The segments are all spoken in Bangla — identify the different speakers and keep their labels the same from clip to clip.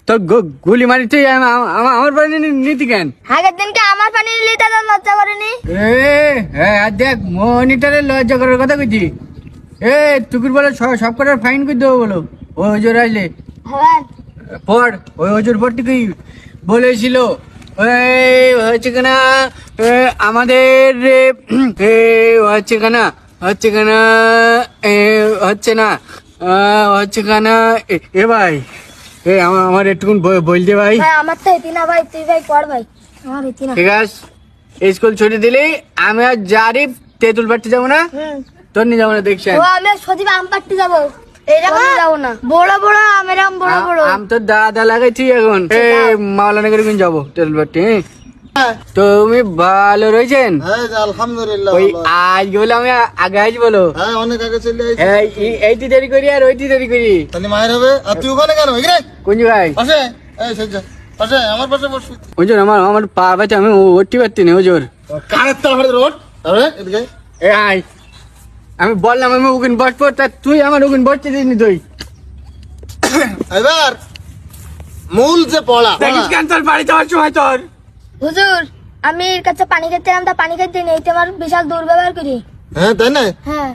Speaker 1: তোর গুলি মারি তুই আমার পানি নীতি কেন?
Speaker 2: আগের দিনকে আমার পানি নিলি তাহলে লজ্জা করেনি?
Speaker 1: দেখ মনিটারে লজ্জা করার কথা কইছি। তুকুর বলে সব কটার ফাইন করে দেবো বলো। ওই হজুর আসলে
Speaker 2: হ্যাঁ
Speaker 1: পড়, ওই হজুর পড়তে কি বলেছিল? হচ্ছে কিনা আমাদের হচ্ছে কিনা হচ্ছে কিনা হচ্ছে না হচ্ছে কিনা এ ভাই আমার একটুকুন বলতে ভাই।
Speaker 2: ভাই আমার তো এতি না ভাই, তুই ভাই পড় ভাই, আমার এতি না।
Speaker 1: ঠিক আছে, স্কুল ছুটি দিলেই আমি আর জারিফ তেঁতুল পাড়তে যাবো না, তোর নিয়ে যাবো না দেখছেন।
Speaker 2: ও আমি সজীব আম পাড়তে যাবো, এইরকম যাবো না। বড় বড় আমের আম, বড় বড়
Speaker 1: আম তো দাদা লাগাইছি এখন। মাওলানা করে কিনে যাবো তেঁতুল পাড়তে। তুমি ভালো রয়েছেন?
Speaker 3: আলহামদুলিল্লাহ।
Speaker 1: ওই আজকে বলে আমি আগে আজ বলো,
Speaker 3: হ্যাঁ অনেক আগে চলে আসি।
Speaker 1: এইটি দেরি করি আর ওইটি দেরি করি।
Speaker 3: তাহলে মায়ের হবে। আর তুই ওখানে কেন? এখানে
Speaker 1: কোন জায়গায়?
Speaker 3: পাশে, এই সজ্জা পাশে, আমার পাশে বসবি।
Speaker 1: ওজোর আমার পা ব্যথা, আমি উঠতে পারছি না ওজোর।
Speaker 3: কারের তার হাতে রোড আরে এদিকে
Speaker 1: আয়, আমি বললাম আমি ওখানে বসবো, তা তুই আমার ওখানে বসতে দিসনি তুই।
Speaker 3: এবার মূল যে পড়া
Speaker 1: দেখিস কেন তোর বাড়ি যাওয়ার সময় তোর?
Speaker 2: হুজুর আমি এর কাছে পানি খেতে এলাম, তা পানি খেতে নেই, তোমার বিশাল দুর্ব্যবহার করি।
Speaker 3: হ্যাঁ তাই না?
Speaker 2: হ্যাঁ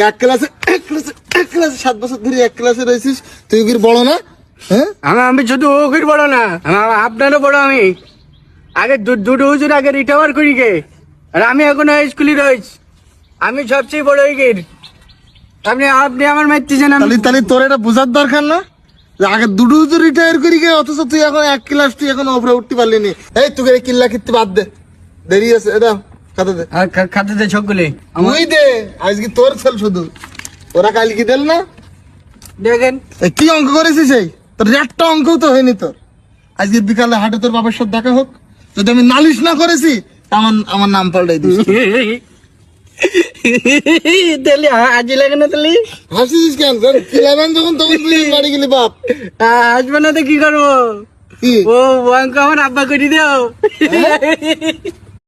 Speaker 3: এক ক্লাসে 7 বছর ধরে এক ক্লাসে রয়েছিস, তুই কি বড় না? হ্যাঁ
Speaker 1: আমি শুধু ওখির বড় না, আপনারও বড়। আমি আগে দুটো হুজুর আগে রিকভার করি গে, আর আমি এখনো স্কুলে রয়েছি। আমি সবচেয়ে বড় উইকের। আপনি আপনি আমার মারতেছেন।
Speaker 3: তাহলে তোর এটা বোঝার দরকার না যে আগে দুটো হুজুর রিটায়ার করি গে, অথচ তুই এখন এক ক্লাস, তুই এখন উপরে উঠতে পারলি নি। এই তোকে এই কিল্লা খিত্তি বাদ দে, দেরি আছে। এটা খাতা দে,
Speaker 1: খাতে দে সকলে
Speaker 3: তুই দে। আজকে তোর ছেল শুধু, ওরা কাল কি দিল না?
Speaker 1: দেখেন
Speaker 3: এই কি অঙ্ক করেছিস? এই তোর একটা অঙ্কও তো হয়নি তোর। আজকে বিকালে হাটে তোর বাবার সাথে দেখা হোক, যদি আমি নালিশ না করেছি আমার নাম পাল্টাই দিস।
Speaker 1: তাহলে আজি লাগে না? তাহলে
Speaker 3: হাসিস কেন? খেলাবেন যখন তখন তুই বাড়ি গেলি বাপ।
Speaker 1: আসবে না তো কি করবো?
Speaker 3: কি
Speaker 1: ও অঙ্ক আমার আব্বা করে দাও।